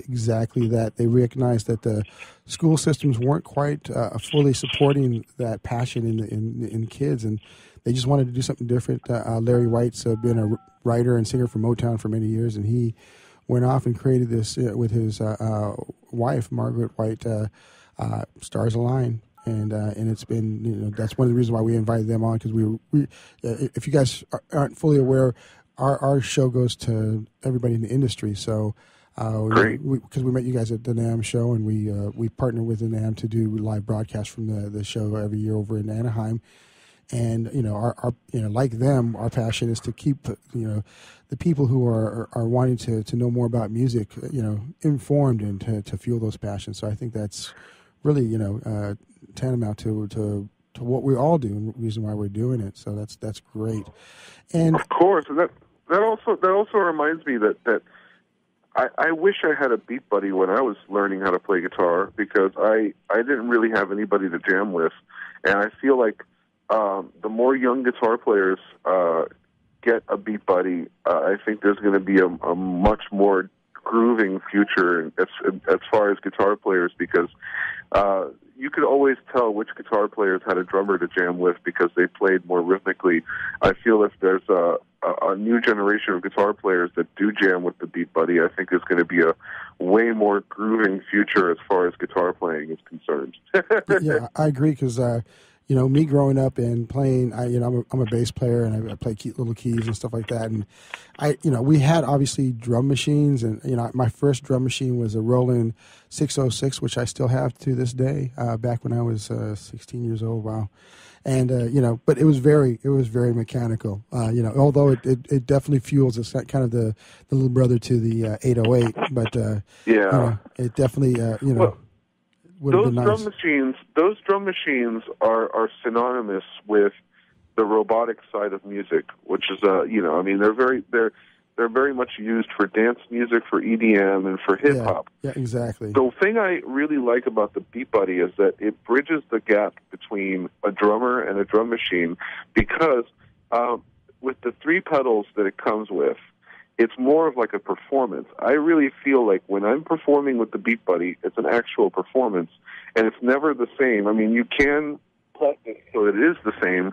exactly that. They recognized that the school systems weren't quite fully supporting that passion in kids, and they just wanted to do something different. Larry White's been a writer and singer for Motown for many years, and he went off and created this with his wife, Margaret White, Stars Align. And it's been, that's one of the reasons why we invited them on, because we if you guys aren't fully aware, our show goes to everybody in the industry. So because we met you guys at the NAMM show, and we partner with the NAMM to do live broadcasts from the show every year over in Anaheim. And our like them, our passion is to keep the people who are wanting to know more about music informed and to fuel those passions. So I think that's really tantamount to what we all do, and the reason why we're doing it. So that's great. And of course, and that also reminds me that I wish I had a beat buddy when I was learning how to play guitar, because I didn't really have anybody to jam with, and I feel like the more young guitar players get a beat buddy, I think there's going to be a much more grooving future as far as guitar players, because you could always tell which guitar players had a drummer to jam with because they played more rhythmically. I feel if there's a new generation of guitar players that do jam with the beat buddy, I think there's going to be a way more grooving future as far as guitar playing is concerned. Yeah, I agree, because me growing up and playing, I'm a bass player, and I play little keys and stuff like that. And we had obviously drum machines, and my first drum machine was a Roland 606, which I still have to this day. Back when I was 16 years old, wow. And but it was very mechanical. Although it definitely fuels. It's kind of the little brother to the 808, but it definitely Well, those nice. Those drum machines are synonymous with the robotic side of music, which is they're very much used for dance music, for EDM, and for hip hop. Yeah, exactly. The thing I really like about the Beat Buddy is that it bridges the gap between a drummer and a drum machine, because with the 3 pedals that it comes with, it's more of like a performance. I really feel like when I'm performing with the Beat Buddy, it's an actual performance, and it's never the same. I mean, you can practice so it is the same,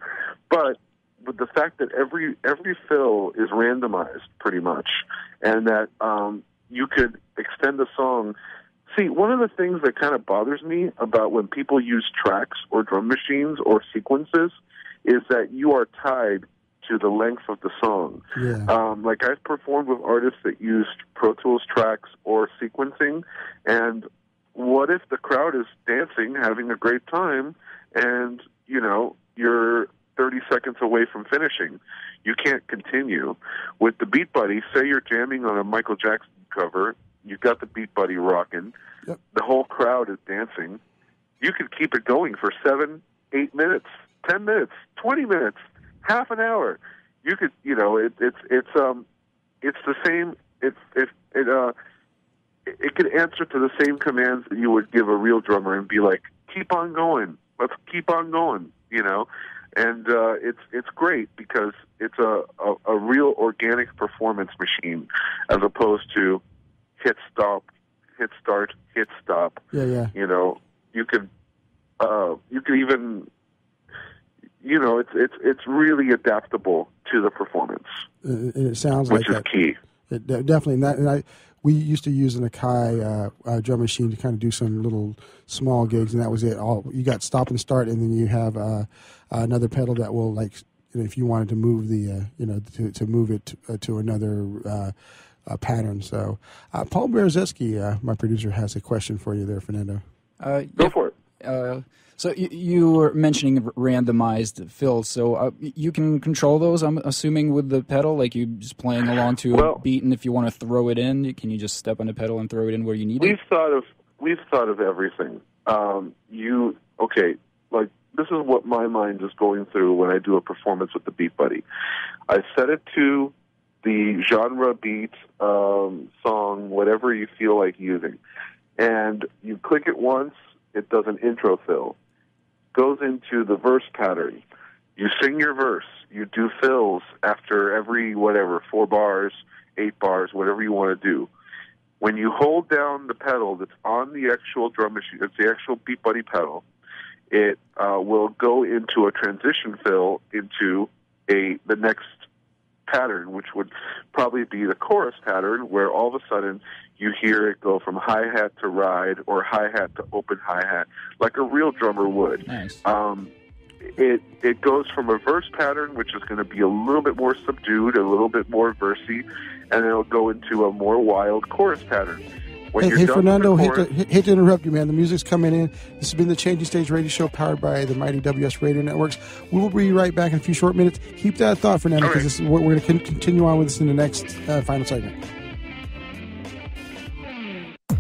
but with the fact that every fill is randomized pretty much, and that you could extend a song. See, one of the things that kind of bothers me about when people use tracks or drum machines or sequences is that you are tied to the length of the song. Yeah. Like I've performed with artists that used Pro Tools tracks or sequencing, and what if the crowd is dancing, having a great time, and you're 30 seconds away from finishing? You can't continue. With the Beat Buddy, say you're jamming on a Michael Jackson cover, you've got the Beat Buddy rocking, the whole crowd is dancing, you could keep it going for 7, 8 minutes, 10 minutes, 20 minutes, half an hour. You could, it's the same. It could answer to the same commands that you would give a real drummer and be like, keep on going. Let's keep on going, And it's great because it's a real organic performance machine as opposed to hit stop, hit start, hit stop. Yeah. You could even, it's really adaptable to the performance. It sounds which like is key. Definitely. We used to use an Akai drum machine to kind of do some little small gigs, and that was it. You got stop and start, and then you have another pedal that will, like, if you wanted to move the, to move it to another pattern. So, Paul Berezeski, my producer, has a question for you there, Fernando. Go for it. So you were mentioning randomized fills. So you can control those, I'm assuming, with the pedal, like you just playing along to a beat, and if you want to throw it in, can you just step on the pedal and throw it in where you need it? We've thought of everything. This is what my mind is going through when I do a performance with the Beat Buddy. I set it to the genre, beat, song, whatever you feel like using. And you click it once, it does an intro fill. Goes into the verse pattern. You sing your verse. You do fills after every, 4 bars, 8 bars, whatever you want to do. When you hold down the pedal that's on the actual drum machine, it's the actual Beat Buddy pedal, it will go into a transition fill into the next pattern, which would probably be the chorus pattern, where all of a sudden you hear it go from hi-hat to ride or hi-hat to open hi-hat, like a real drummer would. Nice. It goes from a verse pattern, which is going to be a little bit more subdued, a little bit more versy, and it'll go into a more wild chorus pattern. Hey, Fernando, hate to interrupt you, man. The music's coming in. This has been the Changing Stage Radio Show powered by the Mighty WS Radio Networks. We will be right back in a few short minutes. Keep that thought, Fernando, because we're going to continue on with this in the next final segment.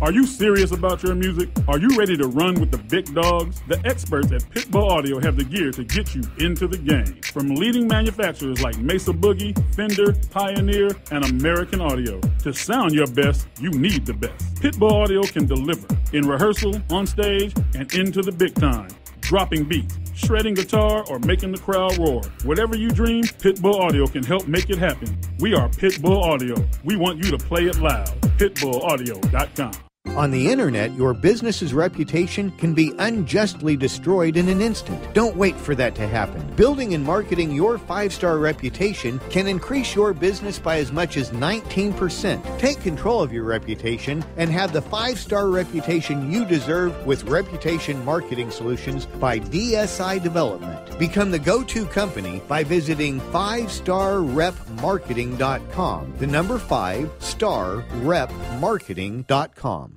Are you serious about your music? Are you ready to run with the big dogs? The experts at Pitbull Audio have the gear to get you into the game. From leading manufacturers like Mesa Boogie, Fender, Pioneer, and American Audio. To sound your best, you need the best. Pitbull Audio can deliver in rehearsal, on stage, and into the big time. Dropping beats, shredding guitar, or making the crowd roar. Whatever you dream, Pitbull Audio can help make it happen. We are Pitbull Audio. We want you to play it loud. PitbullAudio.com. On the internet, your business's reputation can be unjustly destroyed in an instant. Don't wait for that to happen. Building and marketing your 5-star reputation can increase your business by as much as 19%. Take control of your reputation and have the 5-star reputation you deserve with Reputation Marketing Solutions by DSI Development. Become the go-to company by visiting 5starrepmarketing.com. The number 5starrepmarketing.com.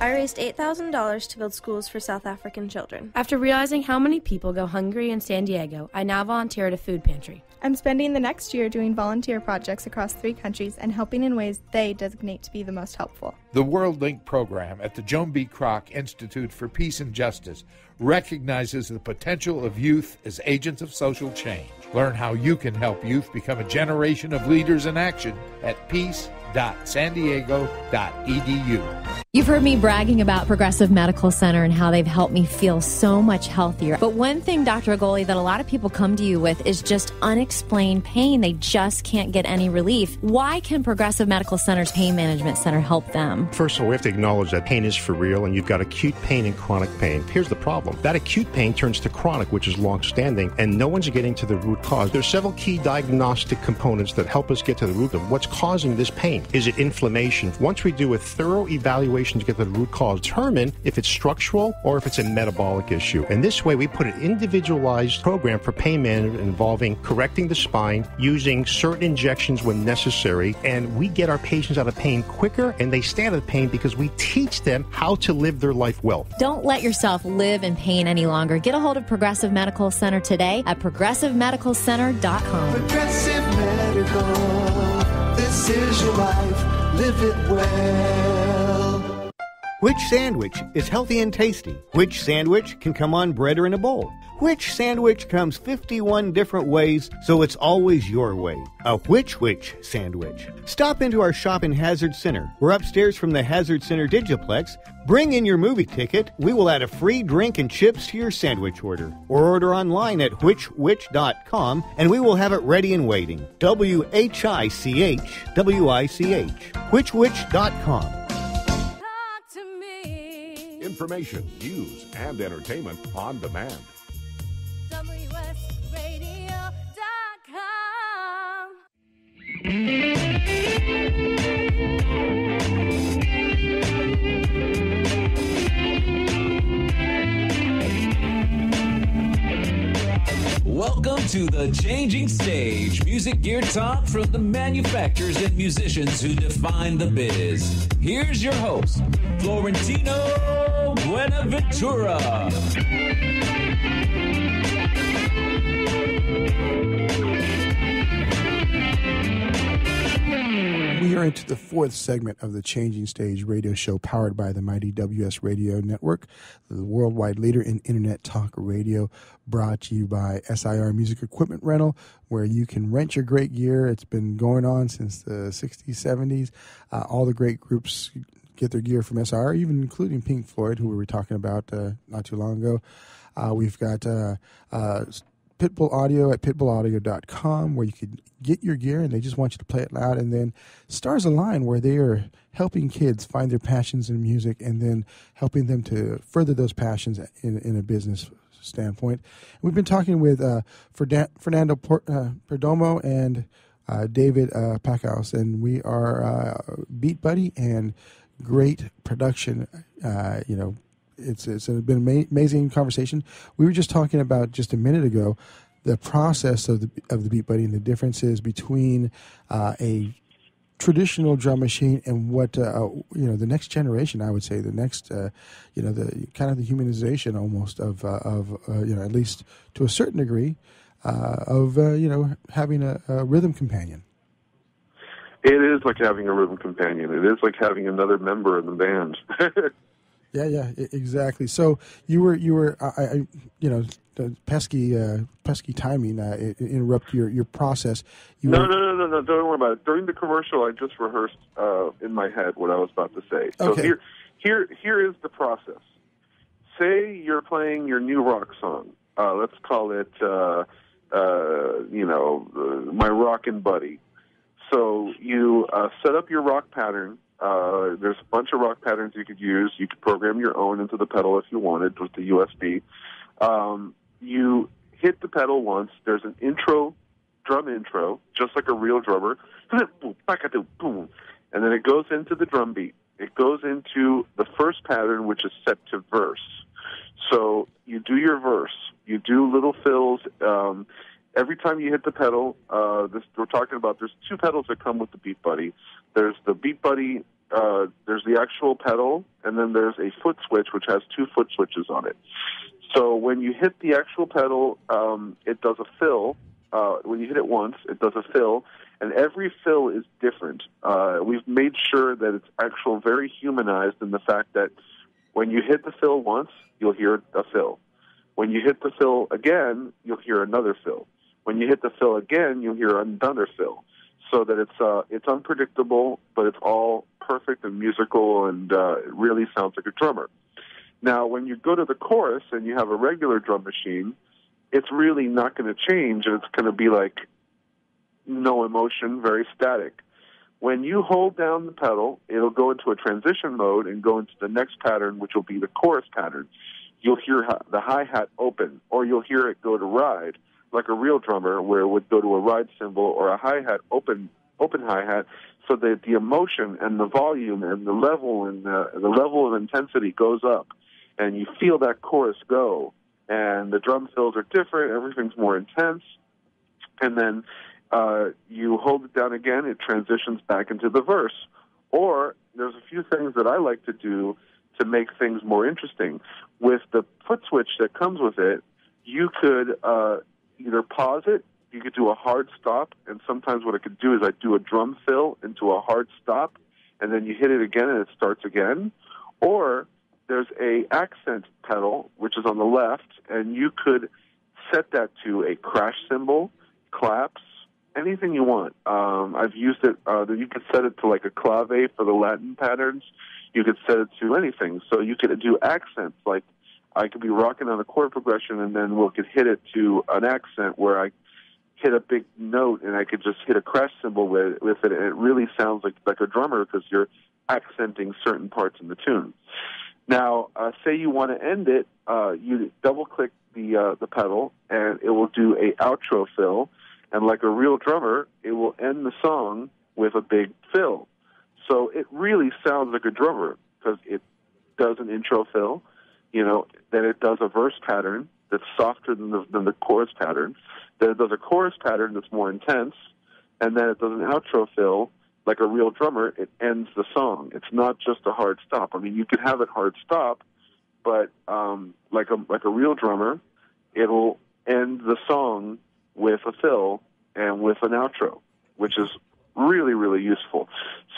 I raised $8,000 to build schools for South African children. After realizing how many people go hungry in San Diego, I now volunteer at a food pantry. I'm spending the next year doing volunteer projects across 3 countries and helping in ways they designate to be the most helpful. The WorldLink program at the Joan B. Kroc Institute for Peace and Justice recognizes the potential of youth as agents of social change. Learn how you can help youth become a generation of leaders in action at peace.sandiego.edu. You've heard me bragging about Progressive Medical Center and how they've helped me feel so much healthier. But one thing, Dr. Agoli, that a lot of people come to you with is just unexplained pain. They just can't get any relief. Why can Progressive Medical Center's Pain Management Center help them? First of all, we have to acknowledge that pain is for real, and you've got acute pain and chronic pain. Here's the problem. That acute pain turns to chronic, which is long-standing, and no one's getting to the root cause. There's several key diagnostic components that help us get to the root of what's causing this pain. Is it inflammation? Once we do a thorough evaluation to get to the root cause, determine if it's structural or if it's a metabolic issue. And this way, we put an individualized program for pain management involving correcting the spine, using certain injections when necessary, and we get our patients out of pain quicker, and they stay out of pain because we teach them how to live their life well. Don't let yourself live in pain any longer. Get a hold of Progressive Medical Center today at progressivemedicalcenter.com. Progressive Medical, this is your life, live it well. Which sandwich is healthy and tasty? Which sandwich can come on bread or in a bowl? Which sandwich comes 51 different ways, so it's always your way? A which sandwich. Stop into our shop in Hazard Center. We're upstairs from the Hazard Center Digiplex. Bring in your movie ticket. We will add a free drink and chips to your sandwich order. Or order online at whichwich.com, and we will have it ready and waiting. WHICH, whichwich.com. Information, news, and entertainment on demand. Welcome to The Changing Stage, music gear talk from the manufacturers and musicians who define the biz. Here's your host, Florentino Buenaventura. We are into the fourth segment of the Changing Stage radio show powered by the mighty WS Radio Network, the worldwide leader in Internet talk radio, brought to you by SIR Music Equipment Rental, where you can rent your great gear. It's been going on since the 60s, 70s. All the great groups get their gear from SIR, even including Pink Floyd, who we were talking about not too long ago. We've got Pitbull Audio at pitbullaudio.com, where you can get your gear and they just want you to play it loud. And then Stars Align, where they are helping kids find their passions in music and then helping them to further those passions in a business standpoint. We've been talking with Fernando Perdomo and David Packhouse, and we are Beat Buddy and great production. It's been an amazing conversation. We were just talking about just a minute ago the process of the Beat Buddy and the differences between a traditional drum machine and what the next generation. I would say the next the kind of the humanization almost of at least to a certain degree of having a rhythm companion. It is like having a rhythm companion. It is like having another member in the band. Yeah, exactly. So you were, the pesky timing interrupt your process. No. Don't worry about it. During the commercial, I just rehearsed in my head what I was about to say. So okay. Here is the process. Say you're playing your new rock song. Let's call it, My Rockin' Buddy. So you set up your rock pattern. There's a bunch of rock patterns you could use. You could program your own into the pedal if you wanted with the USB. You hit the pedal once. There's an drum intro, just like a real drummer. And then it goes into the drum beat. It goes into the first pattern, which is set to verse. So you do your verse. You do little fills. Every time you hit the pedal, we're talking about, there's two pedals that come with the Beat Buddy. There's the Beat Buddy, there's the actual pedal, and then there's a foot switch, which has two foot switches on it. So when you hit the actual pedal, it does a fill. When you hit it once, it does a fill, and every fill is different. We've made sure that it's very humanized in the fact that when you hit the fill once, you'll hear a fill. When you hit the fill again, you'll hear another fill. When you hit the fill again, you'll hear another fill. So that it's unpredictable, but it's all perfect and musical, and it really sounds like a drummer. Now, when you go to the chorus and you have a regular drum machine, it's really not going to change, and it's going to be like no emotion, very static. When you hold down the pedal, it'll go into a transition mode and go into the next pattern, which will be the chorus pattern. You'll hear the hi-hat open, or you'll hear it go to ride, like a real drummer, where it would go to a ride cymbal or a hi-hat, open hi-hat, so that the emotion and the volume and the level and the level of intensity goes up, and you feel that chorus go, and the drum fills are different, everything's more intense, and then you hold it down again, it transitions back into the verse. Or there's a few things that I like to do to make things more interesting. With the foot switch that comes with it, you could either pause it, you could do a hard stop, and sometimes what I could do is I do a drum fill into a hard stop, and then you hit it again and it starts again. Or there's a accent pedal, which is on the left, and you could set that to a crash cymbal, claps, anything you want. I've used it. You could set it to like a clave for the Latin patterns. You could set it to anything. So you could do accents. Like I could be rocking on a chord progression, and then we could hit it to an accent where I hit a big note, and I could just hit a crash cymbal with it, and it really sounds like a drummer because you're accenting certain parts in the tune. Now, say you want to end it, you double-click the pedal, and it will do a outro fill, and like a real drummer, it will end the song with a big fill. So it really sounds like a drummer because it does an intro fill, then it does a verse pattern that's softer than the chorus pattern, then it does a chorus pattern that's more intense, and then it does an outro fill. Like a real drummer, it ends the song. It's not just a hard stop. I mean, you could have it hard stop, but like a real drummer, it'll end the song with a fill and with an outro, which is really, really useful.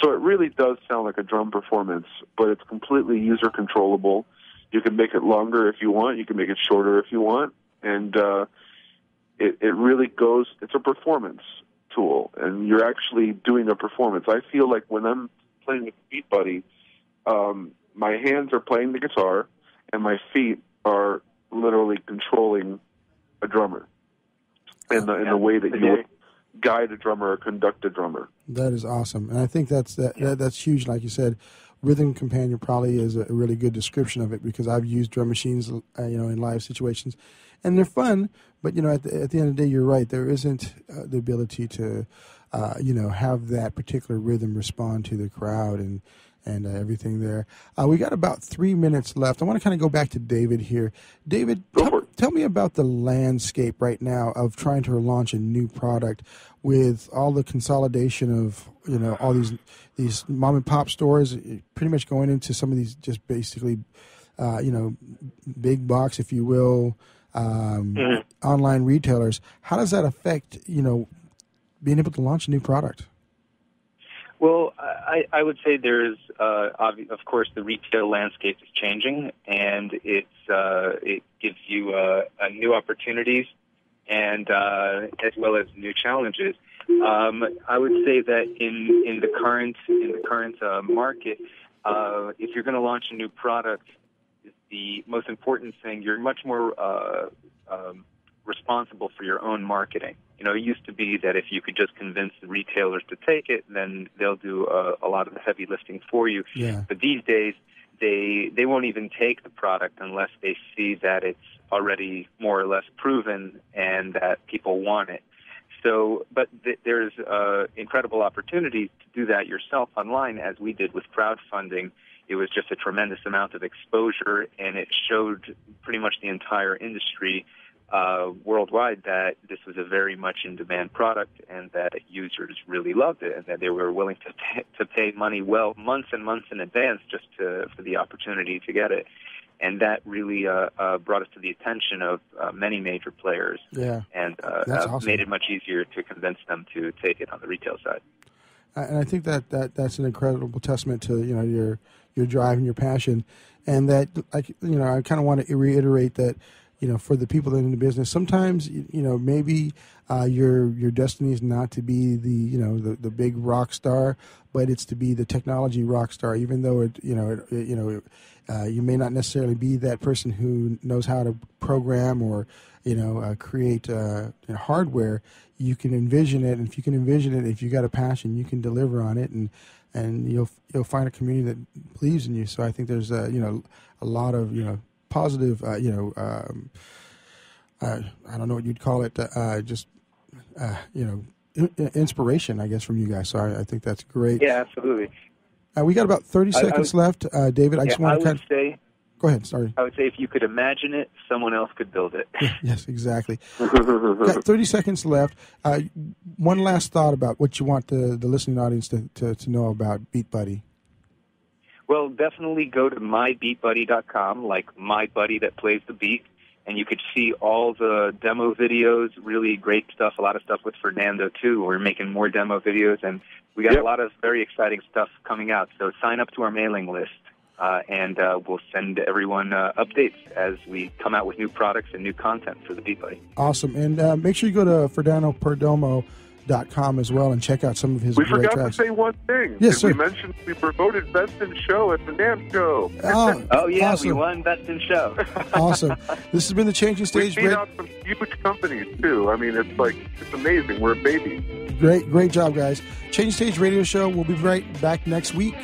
So it really does sound like a drum performance, but it's completely user controllable. You can make it longer if you want. You can make it shorter if you want, and it really goes. It's a performance tool, and you're actually doing a performance. I feel like when I'm playing with Beat Buddy, my hands are playing the guitar, and my feet are literally controlling a drummer in the way that you would guide a drummer or conduct a drummer. That is awesome, and I think that's huge. Like you said, Rhythm Companion probably is a really good description of it because I've used drum machines, in live situations, and they're fun. But at the end of the day, you're right. There isn't the ability to, have that particular rhythm respond to the crowd and everything there. We got about 3 minutes left. I want to kind of go back to David here. David, tell me about the landscape right now of trying to launch a new product with all the consolidation of all these mom and pop stores, pretty much going into some of these just basically, big box, if you will. Online retailers. How does that affect, being able to launch a new product? Well, I would say there's, of course, the retail landscape is changing, and it gives you new opportunities and as well as new challenges. I would say that in the current market, if you're going to launch a new product, the most important thing, you're much more responsible for your own marketing. It used to be that if you could just convince the retailers to take it, then they'll do a lot of the heavy lifting for you. Yeah. But these days, they won't even take the product unless they see that it's already more or less proven and that people want it. So, but there's incredible opportunities to do that yourself online, as we did with crowdfunding. It was just a tremendous amount of exposure, and it showed pretty much the entire industry worldwide that this was a very much in-demand product and that users really loved it and that they were willing to pay money months and months in advance just for the opportunity to get it. And that really brought us to the attention of many major players and awesome. Made it much easier to convince them to take it on the retail side. And I think that's an incredible testament to your drive and your passion, and that I kind of want to reiterate that for the people that are in the business, sometimes maybe your destiny is not to be the big rock star, but it's to be the technology rock star. Even though you may not necessarily be that person who knows how to program or create hardware. You can envision it, and if you can envision it, if you got a passion, you can deliver on it, and you'll find a community that believes in you. So I think there's a lot of positive I don't know what you'd call it, inspiration, I guess, from you guys. So I think that's great. Yeah, absolutely. We got about 30 seconds left, David. I just want to say. Go ahead. Sorry. I would say if you could imagine it, someone else could build it. Yes, exactly. Got 30 seconds left. One last thought about what you want the listening audience to know about Beat Buddy. Well, definitely go to mybeatbuddy.com, like my buddy that plays the beat, and you could see all the demo videos, really great stuff, a lot of stuff with Fernando, too. We're making more demo videos, and we got a lot of very exciting stuff coming out. So sign up to our mailing list. and we'll send everyone updates as we come out with new products and new content for the Beat Buddy. Awesome. And make sure you go to FerdanoPerdomo.com as well and check out some of his great tracks. We forgot to say one thing. Yes, sir. We mentioned we promoted Best in Show at the NAMM show. Oh, yeah, awesome. We won Best in Show. Awesome. This has been the Changing Stage. We beat out some huge companies, too. I mean, it's amazing. We're a baby. Great job, guys. Changing Stage Radio Show. We'll be right back next week.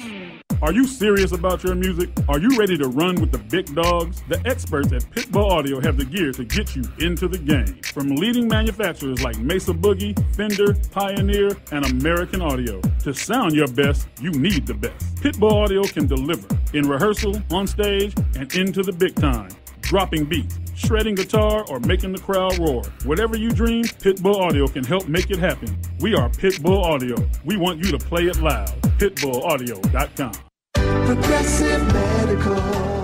Are you serious about your music? Are you ready to run with the big dogs? The experts at Pitbull Audio have the gear to get you into the game. From leading manufacturers like Mesa Boogie, Fender, Pioneer, and American Audio. To sound your best, you need the best. Pitbull Audio can deliver in rehearsal, on stage, and into the big time. Dropping beats, shredding guitar, or making the crowd roar. Whatever you dream, Pitbull Audio can help make it happen. We are Pitbull Audio. We want you to play it loud. PitbullAudio.com. Progressive Medical.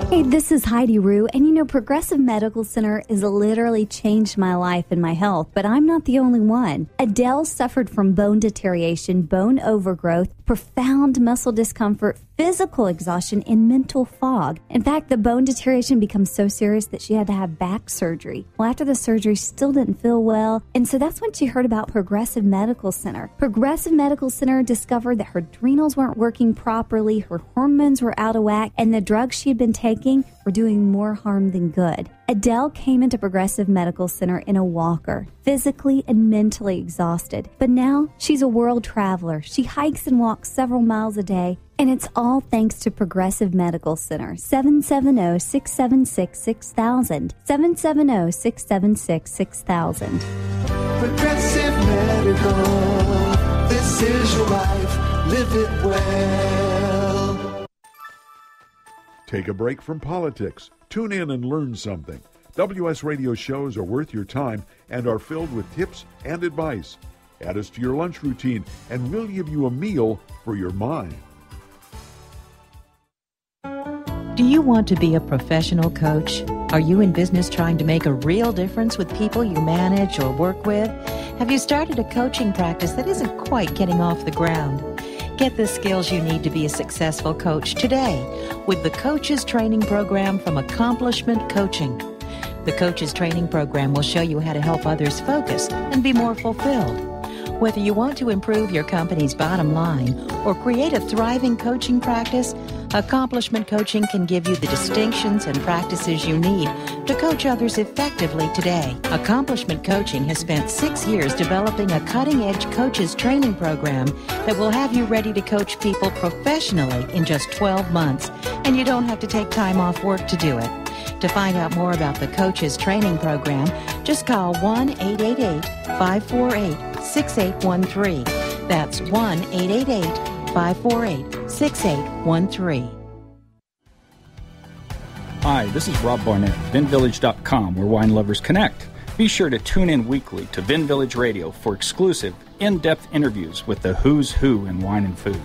Hey, this is Heidi Rue, and you know, Progressive Medical Center has literally changed my life and my health, but I'm not the only one. Adele suffered from bone deterioration, bone overgrowth, profound muscle discomfort, physical exhaustion, and mental fog. In fact, the bone deterioration becomes so serious that she had to have back surgery. Well, after the surgery, she still didn't feel well, and so that's when she heard about Progressive Medical Center. Progressive Medical Center discovered that her adrenals weren't working properly, her hormones were out of whack, and the drugs she had been taking were doing more harm than good. Adele came into Progressive Medical Center in a walker, physically and mentally exhausted. But now she's a world traveler. She hikes and walks several miles a day, and it's all thanks to Progressive Medical Center. 770-676-6000. 770-676-6000. Progressive Medical. This is your life. Live it well. Take a break from politics. Tune in and learn something. WS Radio shows are worth your time and are filled with tips and advice. Add us to your lunch routine, and we'll give you a meal for your mind. Do you want to be a professional coach? Are you in business trying to make a real difference with people you manage or work with? Have you started a coaching practice that isn't quite getting off the ground? Get the skills you need to be a successful coach today with the Coaches Training Program from Accomplishment Coaching. The Coaches Training Program will show you how to help others focus and be more fulfilled. Whether you want to improve your company's bottom line or create a thriving coaching practice, Accomplishment Coaching can give you the distinctions and practices you need to coach others effectively today. Accomplishment Coaching has spent 6 years developing a cutting-edge coaches training program that will have you ready to coach people professionally in just 12 months, and you don't have to take time off work to do it. To find out more about the Coaches Training Program, just call 1-888-548-6813. That's 1-888-548-6813. Hi, this is Rob Barnett, VinVillage.com, where wine lovers connect. Be sure to tune in weekly to Vin Village Radio for exclusive, in-depth interviews with the who's who in wine and food.